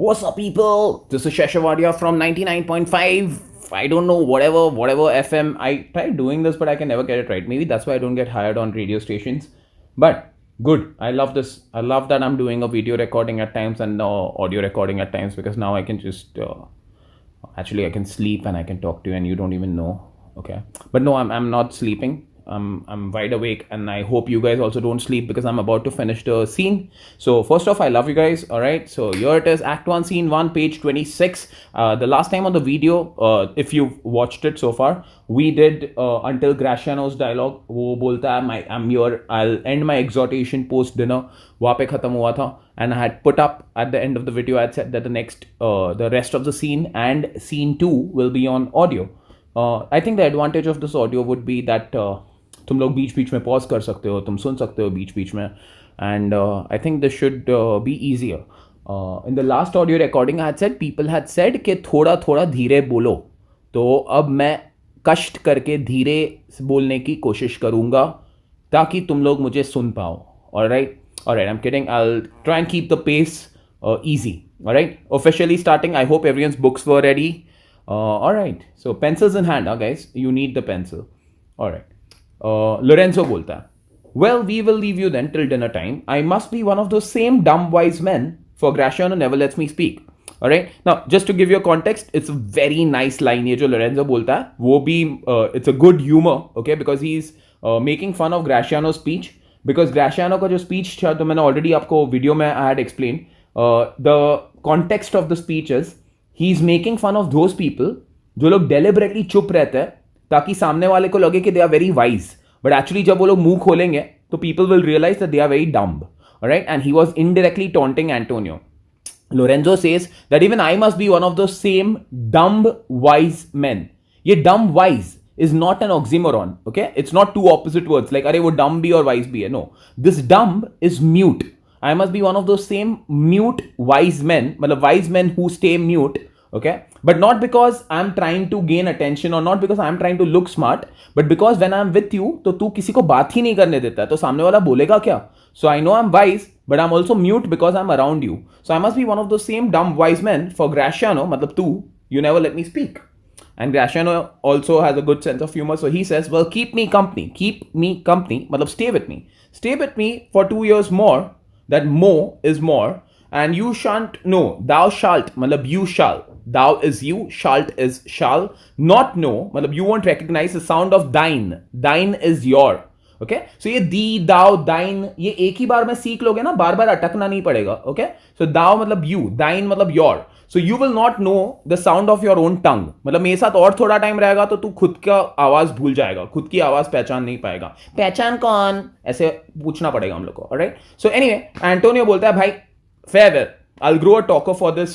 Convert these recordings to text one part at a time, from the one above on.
What's up, people? This is Sheshavadia from 99.5. I don't know, whatever FM. I tried doing this, but I can never get it right. Maybe that's why I don't get hired on radio stations. But good. I love this. I love that I'm doing a video recording at times and audio recording at times, because now I can just actually I can sleep and I can talk to you and you don't even know. Okay, but no, I'm not sleeping. I'm wide awake, and I hope you guys also don't sleep, because I'm about to finish the scene. So first off, I love you guys. All right, so here it is, Act 1, Scene 1, page 26. The last time on the video, if you've watched it so far, we did until Graciano's dialogue. वो बोलता है, I'm your, I'll end my exhortation post dinner. वहाँ पे खत्म हुआ था, and I had put up at the end of the video, I had said that the rest of the scene and scene 2 will be on audio. I think the advantage of this audio would be that तुम लोग बीच बीच में pause कर सकते हो, तुम सुन सकते हो बीच बीच में, and I think this should be easier. In the last audio recording I had said, people had said कि थोड़ा थोड़ा धीरे बोलो, तो अब मैं कष्ट करके धीरे बोलने की कोशिश करूँगा ताकि तुम लोग मुझे सुन पाओ. Alright, I am kidding. I will try and keep the pace easy. All right, officially starting. I hope everyone's books were ready. All right, so pencils in hand, guys. You need the pencil. All right. Lorenzo bolta hai, well, we will leave you then till dinner time. I must be one of those same dumb wise men, for Graciano never lets me speak. All right, now just to give you a context, it's a very nice line ye jo Lorenzo bolta hai, wo bhi it's a good humor, okay, because he's making fun of Graciano's speech, because Graciano ka jo speech tha, to maine already aapko video mein I had explained. The context of the speech is he's making fun of those people जो लोग deliberately चुप रहते हैं ताकि सामने वाले को लगे कि they are very wise, but actually जब वो लोग मुंह खोलेंगे तो people will realize that they are very dumb. Alright, and he was indirectly taunting Antonio. Lorenzo says that even I must be one of those same dumb wise men. ये dumb wise is not an oxymoron, okay? It's not two opposite words like अरे वो dumb भी और wise भी है. No, this dumb is mute. I must be one of those same mute wise men, मतलब wise men who stay mute. Okay, but not because I'm trying to gain attention or not because I'm trying to look smart, but because when I'm with you, तो तू किसी को बात ही नहीं करने देता है, तो सामने वाला बोलेगा क्या? So I know I'm wise, but I'm also mute because I'm around you. So I must be one of those same dumb wise men. For Graciano, मतलब तू, you never let me speak. And Graciano also has a good sense of humor, so he says, well, keep me company, मतलब stay with me for 2 years more. That more is more. And you shan't know, thou shalt, matlab you shall, thou is you, shalt is shall, not know, matlab you won't recognize the sound of thine is your. Okay, so ये thee, thou, thine, ये एक ही बार में सीख लोगे ना, बार बार अटकना नहीं पड़ेगा. Okay, so thou मतलब you, thine मतलब your. So you will not know the sound of your own tongue. मतलब मेरे साथ और थोड़ा टाइम रहेगा तो तू खुद का आवाज भूल जाएगा, खुद की आवाज पहचान नहीं पाएगा. पहचान कौन, ऐसे पूछना पड़ेगा हम लोग को. Alright, so anyway, Antonio बोलता है, भाई farewell, I'll grow a talker for this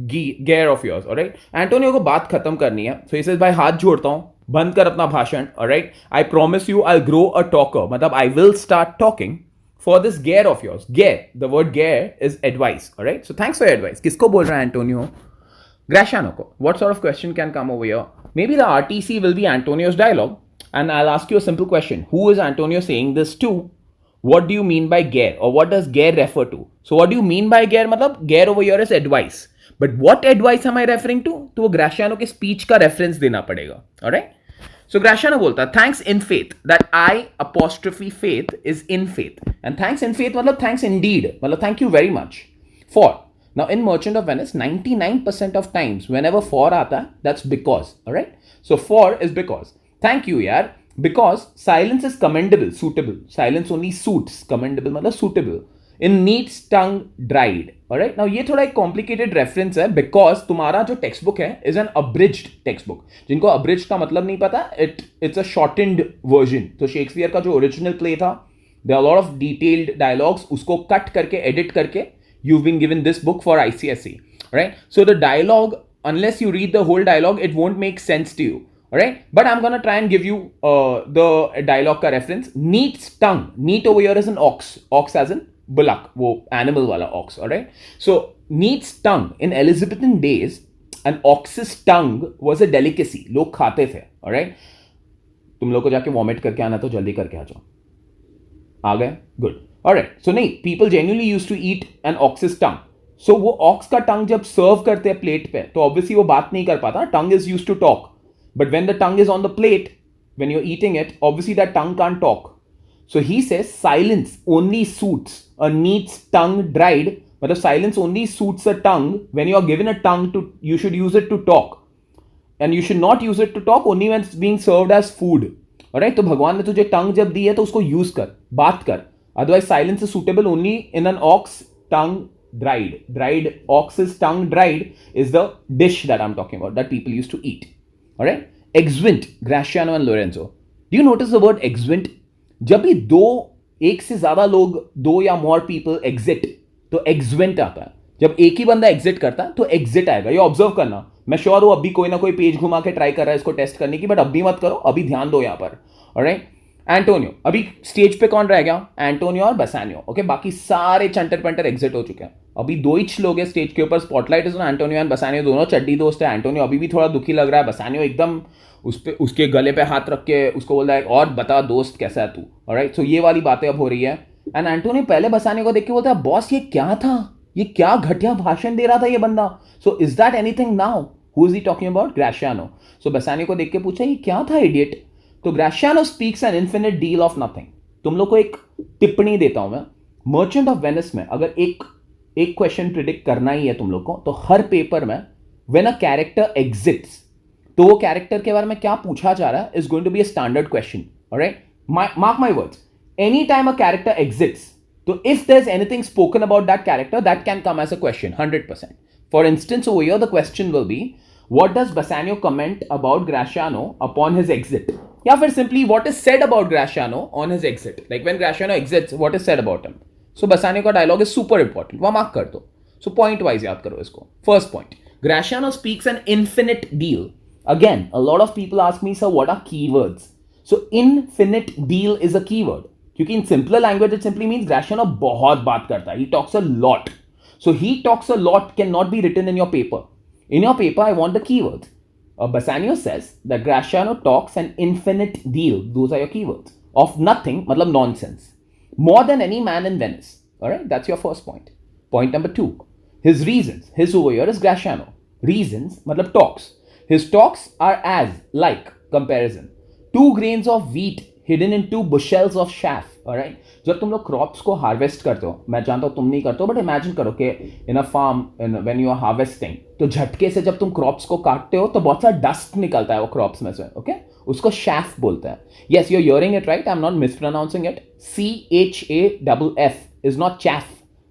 gear of yours. Alright, Antonio को बात खत्म करनी है. So he says, भाई हाथ जोड़ता हूँ, बंद कर अपना भाषण. Alright, I promise you I'll grow a talker, मतलब I will start talking for this gear of yours. Gear, the word gear is advice. Alright, so thanks for your advice. किसको बोल रहा है Antonio? Graciano को. What sort of question can come over here? Maybe the RTC will be Antonio's dialogue, and I'll ask you a simple question. Who is Antonio saying this to? What do you mean by gear, or what does gear refer to? So what do you mean by gear? मतलब gear over here is advice, but what advice am I referring to? तो वो Graciano के speech का reference देना पड़ेगा. Alright, so Graciano बोलता, thanks in faith, that I apostrophe faith is in faith, and thanks in faith मतलब thanks indeed, मतलब thank you very much. For, now in Merchant of Venice 99% of times whenever for आता, that's because. Alright, so for is because. Thank you यार, because silence is commendable, suitable. Silence only suits, commendable मतलब suitable. In neat tongue dried. Alright, now ये थोड़ा एक complicated reference है, because तुम्हारा जो textbook है is an abridged textbook. जिनको abridged का मतलब नहीं पता, it's a shortened version. तो शेक्सपियर का जो original play था, there are a lot of detailed dialogues, उसको cut करके edit करके you've been given this book for ICSE. Right, so the dialogue, unless you read the whole dialogue, it won't make sense to you. Alright, but I'm gonna try and give you the dialogue का reference. Neat's tongue. Neat over here is an ox. Ox as in bullock, वो animal वाला ox. Alright, so Neat's tongue in Elizabethan days, an ox's tongue was a delicacy. लोग खाते थे. Alright, तुम लोग को जाके vomit करके आना तो जल्दी करके आ जाओ. आ गए? Good. Alright, so नहीं, people genuinely used to eat an ox's tongue. सो वो ऑक्स का टंग जब सर्व करते हैं प्लेट पे तो ऑब्वियसली वो बात नहीं कर पाता. Tongue is use to talk, but when the tongue is on the plate, when you're eating it, obviously that tongue can't talk. So he says silence only suits a neat's tongue dried. But the silence only suits a tongue when you are given a tongue to, you should use it to talk. And you should not use it to talk only when it's being served as food. Alright, तो भगवान ने तुझे टंग जब दी है तो उसको use कर, बात कर. Otherwise silence is suitable only in an ox tongue dried. Dried ox's tongue dried is the dish that I'm talking about that people used to eat. Alright. Exwint, Graciano and Lorenzo. Do you notice the word exwint? जब भी एक से ज्यादा लोग, दो या more people exit, तो exwint आता है. जब एक ही बंदा एग्जिट करता है तो एग्जिट आएगा. ये ऑब्जर्व करना. मैं श्योर हूं अभी कोई ना कोई पेज घुमा के ट्राई कर रहा है इसको टेस्ट करने की, बट अभी मत करो, अभी ध्यान दो यहां पर. ऑलराइट. एंटोनियो, अभी स्टेज पे कौन रह गया? एंटोनियो और बसानियो. ओके, बाकी सारे चंटर पंटर एग्जिट हो चुके हैं. अभी दो ही लोग हैं स्टेज के ऊपर. Spotlight is on Antonio and Bassanio. दोनों चड्डी दोस्त है. एंटोनियो अभी भी थोड़ा दुखी लग रहा है. बसानियो एकदम उसके गले पे हाथ रख के उसको बोल रहा है और बता दोस्त कैसा है तू. ऑलराइट, सो ये वाली बातें अब हो रही है. एंड एंटोनियो पहले बसानियो को देख के बोलता है, बॉस ये क्या था, ये क्या घटिया भाषण दे रहा था ये बंदा. So is that anything now? Who is he talking about? Gratiano. So Bassanio को देख के पूछा ये क्या था इडियट. तो Gratiano speaks an infinite deal of nothing. तुम लोग को एक टिप्पणी देता हूं मैं. मर्चेंट ऑफ वेनिस में अगर एक क्वेश्चन प्रिडिक्ट करना ही है तुम लोग को, तो हर पेपर में व्हेन अ कैरेक्टर एग्जिट्स, तो वो कैरेक्टर के बारे में क्या पूछा जा रहा है is going to be a standard question. Alright, mark my words. Any time a character exits, so if there's anything spoken about that character, that can come as a question, 100%. For instance, over here, the question will be, what does Bassanio comment about Graciano upon his exit? या फिर simply, what is said about Graciano on his exit? Like when Graciano exits, what is said about him? So Bassanio का dialogue is super important. वहाँ mark कर दो. So point wise याद करो इसको. First point, Graciano speaks an infinite deal. Again, a lot of people ask me, sir, what are keywords? So infinite deal is a keyword. क्योंकि in simpler language it simply means Gratiano बहुत बात करता है. He talks a lot. So he talks a lot can not be written in your paper. In your paper I want the keywords. Bassanio says that Graciano talks an infinite deal. Those are your keywords. Of nothing, matlab nonsense. More than any man in Venice. Alright, that's your first point. Point number 2. His reasons. His over here is Graciano. Reasons, matlab talks. His talks are as, like, comparison. 2 grains of wheat hidden in 2 bushels of chaff. Alright? जब तुम लोग crops को harvest करते हो, मैं जानता हूँ तुम नहीं करते हो, बट इमेजिन करो कि in a farm when you are harvesting, तो झटके से जब तुम क्रॉप्स को काटते हो तो बहुत सारा डस्ट निकलता है वो क्रॉप्स में से. ओके, उसको शैफ बोलते हैं. Yes, you are hearing it right. I am not mispronouncing it. CHAFF is not chaff,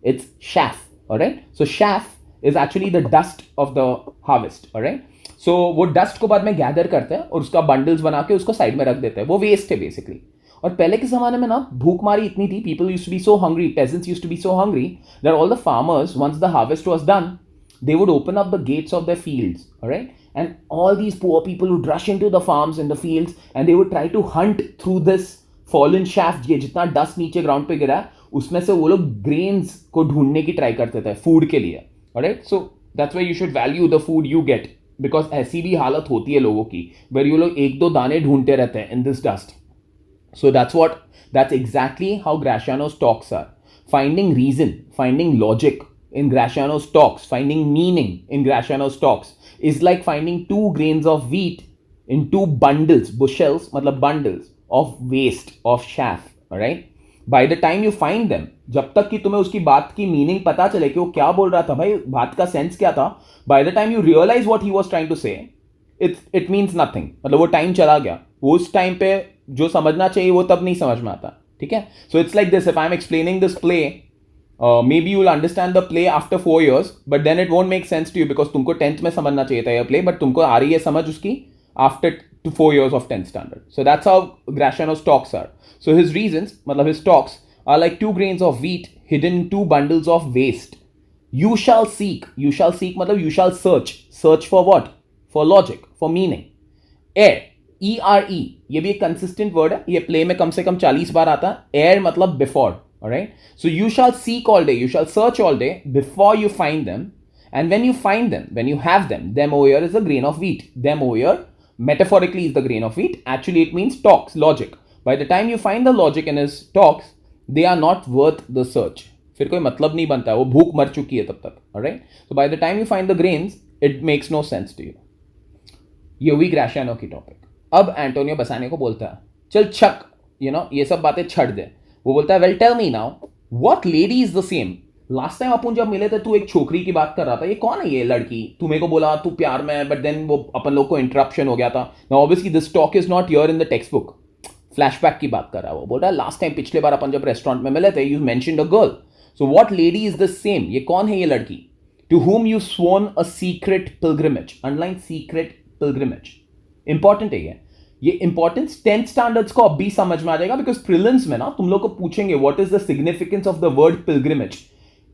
it's chaff. Alright, so chaff is actually the dust of the harvest. Alright, so वो dust को बाद में gather करते हैं और उसका bundles बना के उसको साइड में रख देते हैं. वो वेस्ट है बेसिकली. और पहले के जमाने में ना भूखमारी इतनी थी, people used to be so hungry, peasants used to be so hungry that all the farmers, once the harvest was done, they would open up the gates of their fields, all right, and all these poor people would rush into the farms and the fields and they would try to hunt through this fallen shaft. ये जितना dust नीचे ground पे गिरा उसमें से वो लोग grains को ढूंढने की ट्राई करते थे फूड के लिए. Alright, so that's why you should value the food you get, because ऐसी भी हालत होती है लोगों की वेर ये लोग 1-2 दाने ढूंढते रहते हैं in this dust. So that's exactly how Graciano's talks are. Finding reason, finding logic in Graciano's talks, finding meaning in Graciano's talks is like finding 2 grains of wheat in 2 bundles, bushels, matlab bundles of waste, of chaff. Alright? By the time you find them, जब तक कि तुम्हें उसकी बात की meaning पता चले कि वो क्या बोल रहा था, भाई बात का सेंस क्या था, by the time you realize what he was trying to say, it means nothing. मतलब वो टाइम चला गया. उस टाइम पे जो समझना चाहिए वो तब नहीं समझ में आता. ठीक है, so it's like this. If I am explaining this play, maybe you will understand the play after 4 years, but then it won't make sense to you because तुमको 10th में समझना चाहिए था यह प्ले, बट तुमको आ रही है समझ उसकी after 4 years of 10th standard. So that's how Graciano's talks are. So his reasons, matlab his talks, are like 2 grains of wheat hidden in 2 bundles of waste. You shall seek matlab you shall search for what? For logic, for meaning. Air, ERE, ये भी एक consistent word है. ये play में कम से कम 40 बार आता है. Air मतलब before. Alright, so you shall seek all day, you shall search all day before you find them, and when you find them, when you have them over here is a grain of wheat. Them over here metaphorically is the grain of wheat. Actually it means talks, logic. By the time you find the logic in his talks, they are not worth the search. फिर कोई मतलब नहीं बनता है, वो भूख मर चुकी है तब तक. Alright, so by the time you find the grains it makes no sense to you. ये हुई ग्राशियानो की टॉपिक. अब एंटोनियो बसानियो को बोलता है चल छक, ये सब बातें छड़ दे. वो बोलता है well tell me now what lady is the same. Last time अपन जब मिले थे तू एक छोकरी की बात कर रहा था, ये कौन है ये लड़की, तू मेरे को बोला तू प्यार में है, बट देन वो अपन लोग को इंटरप्शन हो गया था. Now obviously this talk is not here in the text book. Flashback की बात कर रहा है वो. बोल रहा है लास्ट टाइम पिछले बार अपन जब रेस्टोरेंट में मिले थे you mentioned a girl. So what lady is the same, ये कौन है ये लड़की. To whom you sworn a secret pilgrimage. Underline secret pilgrimage. Important है ये इंपॉर्टेंस 10th स्टैंडर्ड्स को अब भी समझ में आ जाएगा, बिकॉज प्रिलिम्स में ना तुम लोग को पूछेंगे what is the significance of the word pilgrimage.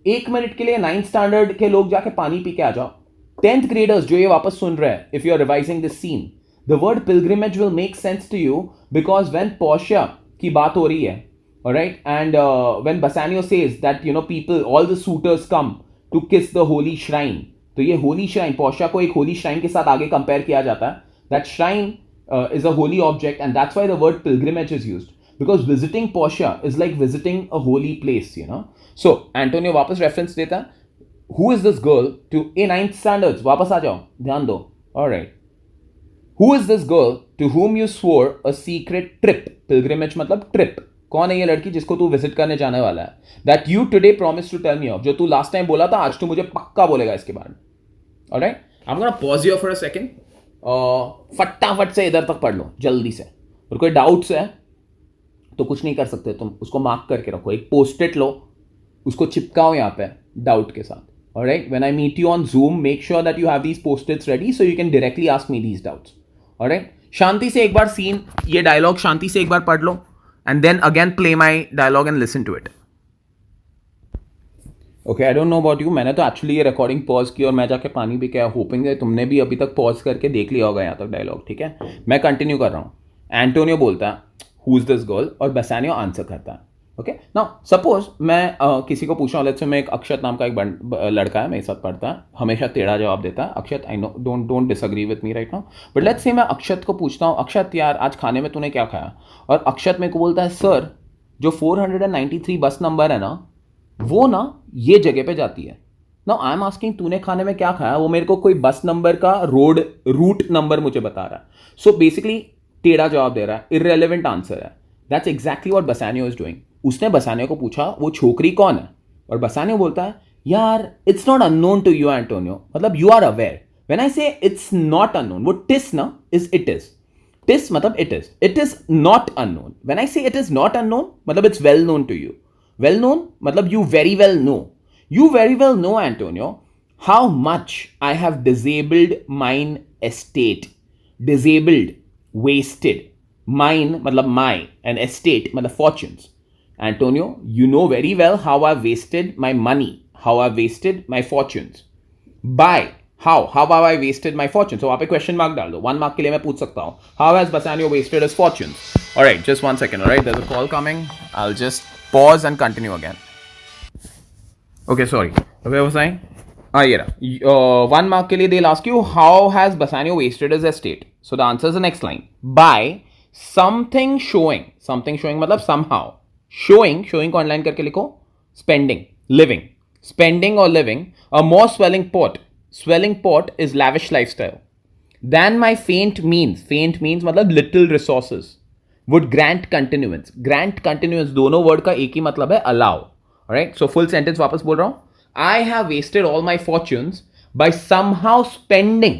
1 minute के लिए 9th स्टैंडर्ड के लोग जाके पानी पी के आ जाओ. 10th ग्रेडर्स जो ये वापस सुन रहे हैं, if you are revising this scene, the word pilgrimage will make sense to you because when Portia की बात हो रही है, alright, and when Bassanio says that people all the suitors come to kiss the holy shrine. तो ये Holi shrine, Portia को एक Holi shrine के साथ आगे कंपेयर किया जाता है. That shrine is a holy object, and that's why the word pilgrimage is used, because visiting Portia is like visiting a holy place. So Antonio वापस reference देता है, who is this girl to a 9th standards. वापस आ जाओ, ध्यान दो. All right, who is this girl to whom you swore a secret trip. Pilgrimage मतलब trip. कौन है ये लड़की जिसको तू विजिट करने जाने वाला है. That you today promised to tell me of. जो तू लास्ट टाइम बोला था आज तू मुझे पक्का बोलेगा इसके बारे में. All right, I'm gonna pause here for a second. फटाफट से इधर तक पढ़ लो जल्दी से. और कोई डाउट्स है तो कुछ नहीं कर सकते तुम, उसको मार्क करके रखो. एक पोस्ट-इट लो, उसको चिपकाओ यहाँ पे डाउट के साथ. Alright, when I meet you on Zoom make sure that you have these post-its ready so you can directly ask me these doubts. Alright, शांति से एक बार सीन, ये डायलॉग शांति से एक बार पढ़ लो and then again play my dialogue and listen to it. Okay, I don't know about you, मैंने तो एक्चुअली ये रिकॉर्डिंग पॉज की और मैं जाके पानी भी क्या, होपिंग है तुमने भी अभी तक पॉज करके देख लिया होगा यहाँ तक डायलॉग. ठीक है, मैं कंटिन्यू कर रहा हूँ. एंटोनियो बोलता है हु इज दिस गर्ल और बसानियो आंसर करता है. ओके, नाउ सपोज मैं किसी को पूछ रहा हूँ, लेट्स से मैं एक अक्षत नाम का एक लड़का है, मेरे साथ पढ़ता है, हमेशा टेढ़ा जवाब देता है. Akshat, I know, don't disagree with me right now, but let's say मैं अक्षत को पूछता हूँ अक्षत यार आज खाने में तूने क्या खाया, और अक्षत मेरे को बोलता है सर जो 493 बस नंबर है ना वो ना ये जगह पे जाती है. नाउ आई एम आस्किंग तूने खाने में क्या खाया, वो मेरे को कोई बस नंबर का रूट नंबर मुझे बता रहा है. सो बेसिकली टेढ़ा जवाब दे रहा है, इररेलेवेंट आंसर है. That's exactly what Bassanio is doing. उसने बसानियो को पूछा वो छोकरी कौन है, और बसानियो बोलता है यार it's not unknown to you Antonio, मतलब you are aware. When I से इट्स नॉट अननोन, वो टिस ना इज इट इज. टिस मतलब it is not unknown. When I से इट इज नॉट अननोन मतलब it's well known to you. Well known, matlab you very well know. You very well know, Antonio, how much I have disabled mine estate. Disabled, wasted. Mine, matlab my, and estate, matlab fortunes. Antonio, you know very well how I've wasted my money, how I've wasted my fortunes. By how have I wasted my fortune? So, आप एक question mark डाल दो. 1 mark के लिए मैं पूछ सकता हूँ. How has Bassanio wasted his fortunes? All right, just 1 second. All right, there's a call coming. I'll just pause and continue again. Okay, sorry. Where was I? ये रहा. 1 mark के लिए they'll ask you how has Bassanio wasted his estate? So the answer is the next line. By something showing. Something showing मतलब somehow. Showing को underline करके लिखो. Spending, living. Spending or living a more swelling pot. Swelling pot is lavish lifestyle. Than my faint means. Faint means मतलब little resources. Would grant continuance. Grant continuance दोनों word का एक ही मतलब है allow. Alright, so full sentence वापस बोल रहा हूँ. I have wasted all my fortunes by somehow spending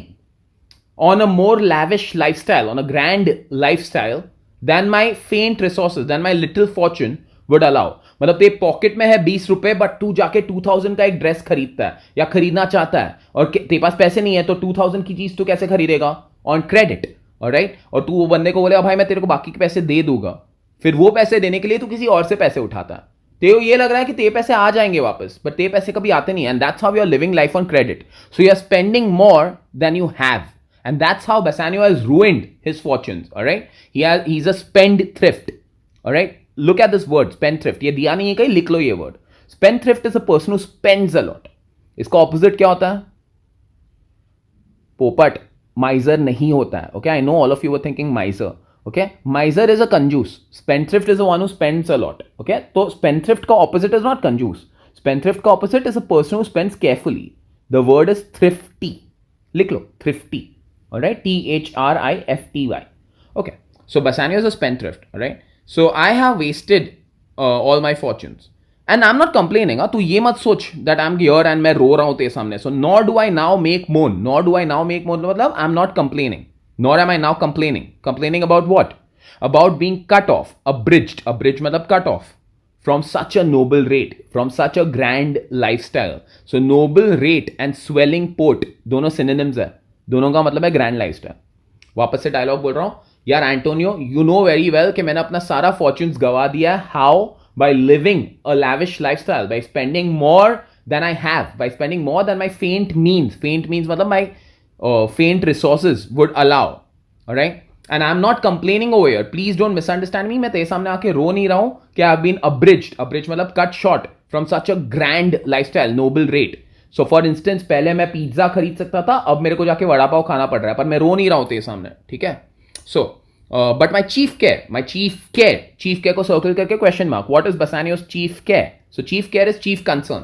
on a more lavish lifestyle, on a grand lifestyle than my faint resources, than my little fortune would allow. मतलब तेरे pocket में है 20 रुपए but तू जाके 2000 का एक ड्रेस खरीदता है या खरीदना चाहता है और तेरे पास पैसे नहीं है तो 2000 की चीज तू कैसे खरीदेगा? On credit. ऑलराइट, और तू वो बंदे को बोले भाई मैं तेरे को बाकी के पैसे दे दूंगा, फिर वो पैसे देने के लिए तू किसी और से पैसे उठाता है. तेरे ये लग रहा है कि तेरे पैसे आ जाएंगे वापस, बट तेरे पैसे कभी आते नहीं. And that's how you are living life on credit. So you are spending more than you have, and that's how Bassanio has ruined his fortunes. Alright, he's a spendthrift. Alright, look at this word spendthrift. ये दिया नहीं है कहीं, लिख लो ये वर्ड. Spendthrift is a person who spends a lot. इसका ऑपोजिट क्या होता है? पोपट. माइजर नहीं होता है. Okay, I know all of you were thinking miser. Okay, miser is a कंजूस. Spendthrift is the one who spends a lot. Okay, तो स्पेंडथ्रिफ्ट का ऑपोजिट इज नॉट कंजूस. Spendthrift का opposite is a person who spends carefully. The word is thrifty. लिख लो, thrifty. Alright, THRIFTY. Okay, so Bassanio is a spendthrift. Alright, so I have wasted all my fortunes. And I'm not complaining. तू ये मत सोच that I'm here and मैं रो रहा हूँ तेरे सामने. So nor do I now make moan. मतलब I'm not complaining. Nor am I now complaining. Complaining about what? About being cut off, abridged. Abridged मतलब cut off. From such a noble rate, from such a grand lifestyle. So noble rate and swelling port दोनों synonyms है. दोनों का मतलब है grand lifestyle. वापस से dialogue बोल रहा हूँ यार Antonio, you know very well कि मैंने अपना सारा फॉर्च्यून्स गवा दिया है. How? By living a lavish lifestyle, by spending more than I have, by spending more than my faint means मतलब my faint resources would allow. Alright, and I am not complaining over here, please don't misunderstand me. मैं तेरे सामने आके रो नहीं रहा हूं कि I have been abridged मतलब cut short from such a grand lifestyle, noble rate. So for instance पहले मैं पिज्जा खरीद सकता था, अब मेरे को जाके वड़ा पाव खाना पड़ रहा है, पर मैं रो नहीं रहा हूं तेरे सामने. ठीक है. So but my chief care को सर्कल करके question mark. What is Bassanio's chief care? So chief care is chief concern.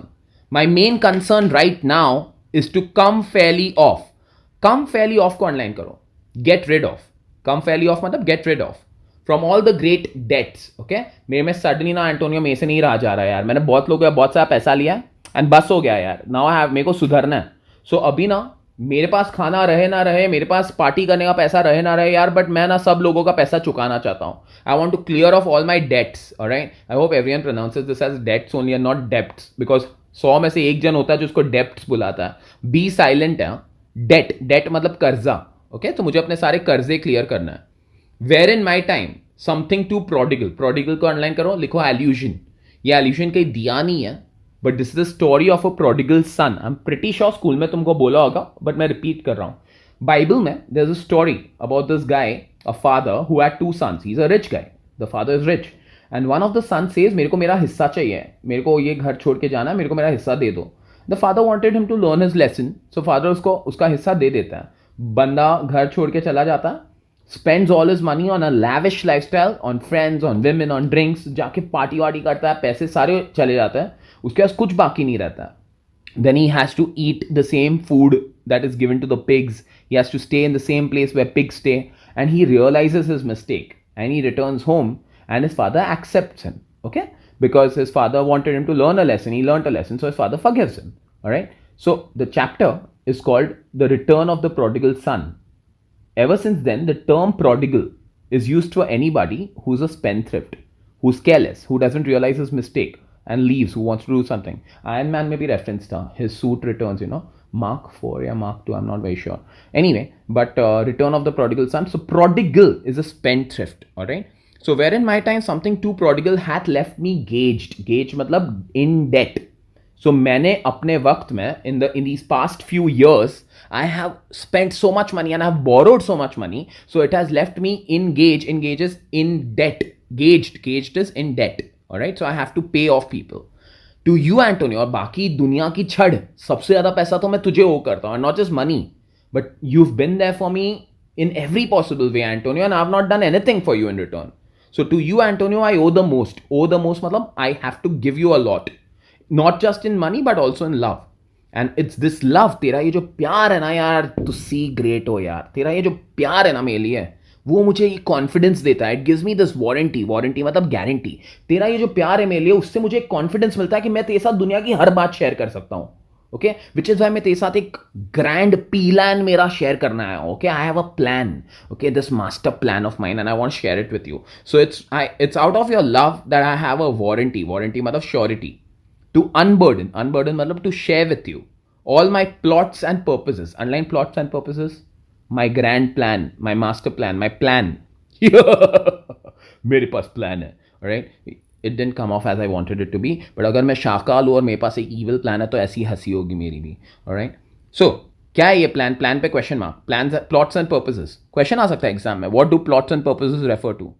My main concern right now is to come fairly off. Come fairly off को underline करो. Get rid of. Come fairly off मतलब get rid of from all the great debts. Okay, मेरे में suddenly ना Antonio में से नहीं रहा जा रहा है यार. मैंने बहुत लोगों का बहुत सारा पैसा लिया एंड बस हो गया यार. नाउ आई हैव, मेरे को सुधरना है. सो अभी ना मेरे पास खाना रहे ना रहे, मेरे पास पार्टी करने का पैसा रहे ना रहे यार, बट मैं ना सब लोगों का पैसा चुकाना चाहता हूं. I want to clear off all my debts. Alright, I hope everyone pronounces this as debts only and not depts, because 100 में से एक जन होता है जो उसको डेप्ट्स बुलाता है. बी साइलेंट है. डेट मतलब कर्जा. ओके, तो मुझे अपने सारे कर्जे क्लियर करना है. Where in my time something to prodigal. Prodigal को अंडरलाइन करो, लिखो एल्यूजन. ये एल्यूजन कहीं दिया नहीं है, but this is the story of a prodigal son. I am pretty sure school में तुमको बोला होगा, बट मैं रिपीट कर रहा हूं. बाइबल में there is a story about this guy, a father who had 2 sons. He is a rich guy. The father is rich and one of the son says मेरे को मेरा हिस्सा चाहिए, मेरे को ये घर छोड़ के जाना है, मेरे को मेरा हिस्सा दे दो. The father wanted him to learn his lesson, so father उसको उसका हिस्सा दे देता है. बंदा घर छोड़ के चला जाता है, spends all his money on a lavish lifestyle, on friends, on women, on drinks, जाके पार्टी वार्टी करता है, पैसे सारे चले जाते हैं, उसके पास कुछ बाकी नहीं रहता. Then he has to eat the same food that is given to the pigs. He has to stay in the same place where pigs stay, and he realizes his mistake and he returns home and his father accepts him. Okay, because his father wanted him to learn a lesson. He learned a lesson, so his father forgives him. All right. So the chapter is called "The Return of the Prodigal Son." Ever since then, the term prodigal is used for anybody who's a spendthrift, who's careless, who doesn't realize his mistake and leaves, who wants to do something. Iron Man may be referenced. His suit returns, Mark 4 or Mark 2, I'm not very sure. Anyway, but Return of the Prodigal Son. So prodigal is a spendthrift, all right? So where in my time something too prodigal hath left me gauged. Gauged मतलब in debt. So मैंने अपने वक्त में in these past few years I have spent so much money and I have borrowed so much money, so it has left me engaged. Engage is in debt. Gauged is in debt. All right, so I have to pay off people. To you, Antonio, और बाकी दुनिया की छड़, सबसे ज्यादा पैसा तो मैं तुझे ओwe करता हूँ, not just money, but you've been there for me in every possible way, Antonio, and I have not done anything for you in return. So to you, Antonio, I owe the most. Owe the most मतलब I have to give you a lot, not just in money but also in love. And it's this love, तेरा ये जो प्यार है ना यार, to see great हो यार, तेरा ये जो प्यार है ना मेरे लिए, वो मुझे ये कॉन्फिडेंस देता है. It gives me this warranty मतलब गारंटी. तेरा ये जो प्यार है मेरे लिए, उससे मुझे एक कॉन्फिडेंस मिलता है कि मैं तेरे साथ दुनिया की हर बात शेयर कर सकता हूँ. ओके, विच इज वाई मैं तेरे साथ एक ग्रैंड प्लान मेरा शेयर करना है. Okay, I have a plan. Okay, this master plan of mine and I want share it with you. So it's out of your love that I have a warranty मतलब surety to unburden मतलब to share with you all my plots and purposes. Underline plots and purposes. My grand plan, my master plan, my plan. मेरे पास plan है. Alright, it didn't come off as I wanted it to be, but अगर मैं शाकाल हूँ और मेरे पास एक evil plan है तो ऐसी हंसी होगी मेरी भी. Alright, so क्या है ये plan पे question mark. Plans, plots and purposes. Question आ सकता है एग्जाम में. What do plots and purposes refer to?